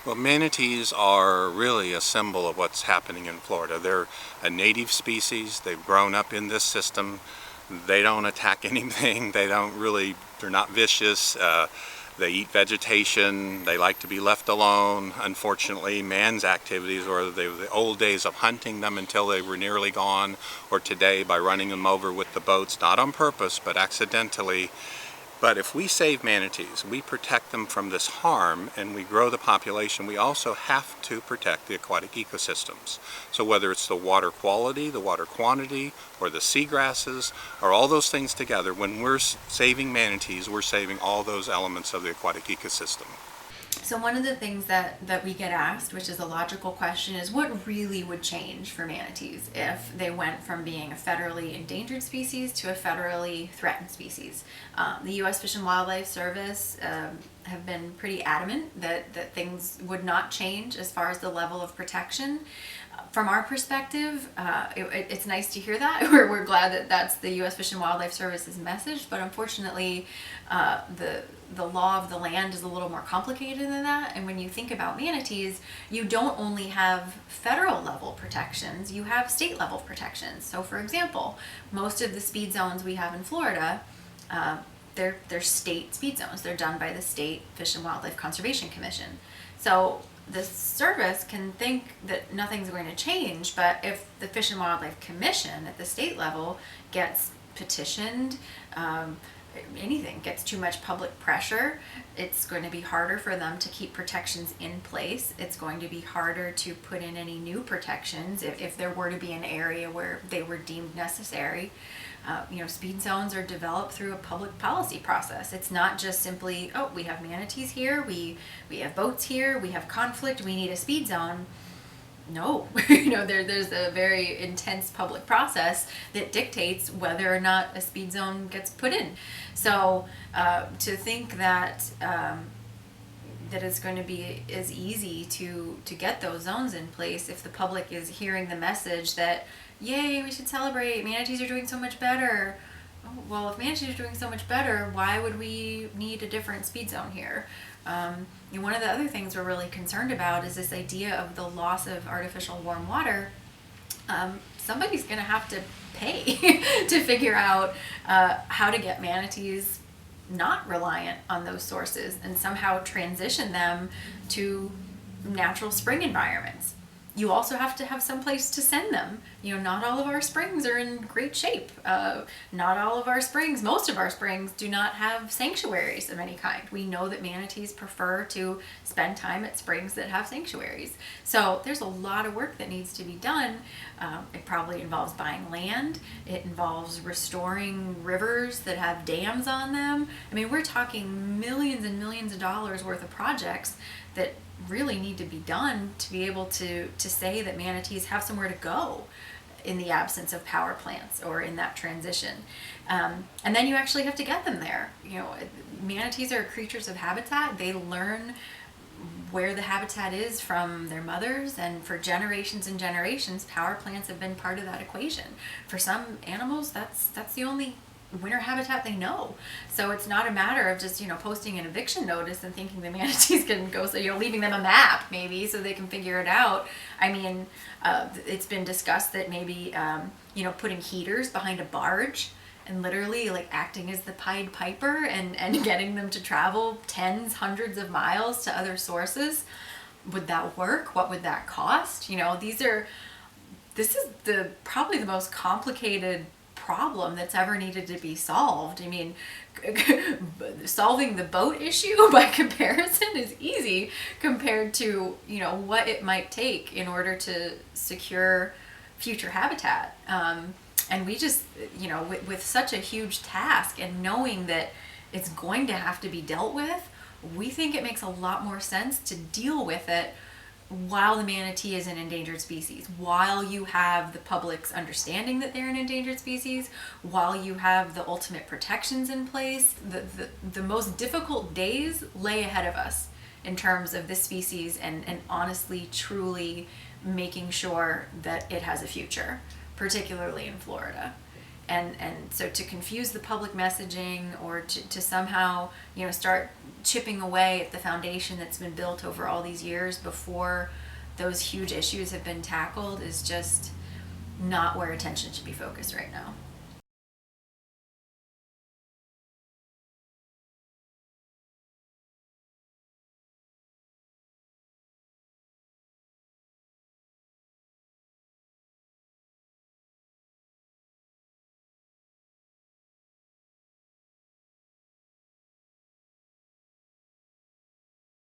Well, manatees are really a symbol of what's happening in Florida. They're a native species. They've grown up in this system. They don't attack anything. They're not vicious. They eat vegetation. They like to be left alone. Unfortunately, man's activities, or the old days of hunting them until they were nearly gone, or today by running them over with the boats, not on purpose, but accidentally. But if we save manatees, we protect them from this harm, and we grow the population, we also have to protect the aquatic ecosystems. So whether it's the water quality, the water quantity, or the seagrasses, or all those things together, when we're saving manatees, we're saving all those elements of the aquatic ecosystem. So one of the things that we get asked, which is a logical question, is what really would change for manatees if they went from being a federally endangered species to a federally threatened species? The U.S. Fish and Wildlife Service have been pretty adamant that things would not change as far as the level of protection. From our perspective, it's nice to hear that. We're glad that that's the U.S. Fish and Wildlife Service's message, but unfortunately, the law of the land is a little more complicated than that. And when you think about manatees, you don't only have federal level protections, you have state level protections. So for example, most of the speed zones we have in Florida, they're state speed zones. They're done by the State Fish and Wildlife Conservation Commission. So the service can think that nothing's going to change, but if the Fish and Wildlife Commission at the state level gets petitioned, anything gets too much public pressure, it's going to be harder for them to keep protections in place. It's going to be harder to put in any new protections if there were to be an area where they were deemed necessary. Speed zones are developed through a public policy process. It's not just simply, oh, we have manatees here, we have boats here, we have conflict, we need a speed zone. No, there's a very intense public process that dictates whether or not a speed zone gets put in. So to think that that it's going to be as easy to get those zones in place if the public is hearing the message that, yay, we should celebrate, manatees are doing so much better. Oh, well, if manatees are doing so much better, why would we need a different speed zone here? One of the other things we're really concerned about is this idea of the loss of artificial warm water. Somebody's going to have to pay to figure out how to get manatees not reliant on those sources and somehow transition them to natural spring environments. You also have to have some place to send them. Not all of our springs are in great shape. Not all of our springs, most of our springs do not have sanctuaries of any kind. We know that manatees prefer to spend time at springs that have sanctuaries. So there's a lot of work that needs to be done. It probably involves buying land. It involves restoring rivers that have dams on them. I mean, we're talking millions and millions of dollars worth of projects that really need to be done to be able to say that manatees have somewhere to go in the absence of power plants or in that transition. And then you actually have to get them there. Manatees are creatures of habitat. They learn where the habitat is from their mothers, and for generations and generations, power plants have been part of that equation. For some animals, that's the only winter habitat they know. So it's not a matter of just posting an eviction notice and thinking the manatees can go, so leaving them a map maybe so they can figure it out. I mean, it's been discussed that maybe putting heaters behind a barge and literally like acting as the Pied Piper and getting them to travel tens, hundreds of miles to other sources. Would that work? What would that cost? This is probably the most complicated problem that's ever needed to be solved. I mean, solving the boat issue by comparison is easy compared to what it might take in order to secure future habitat. And we just with such a huge task and knowing that it's going to have to be dealt with, we think it makes a lot more sense to deal with it while the manatee is an endangered species, while you have the public's understanding that they're an endangered species, while you have the ultimate protections in place. The most difficult days lay ahead of us in terms of this species and honestly, truly making sure that it has a future, particularly in Florida. And so to confuse the public messaging, or to somehow, start chipping away at the foundation that's been built over all these years before those huge issues have been tackled, is just not where attention should be focused right now.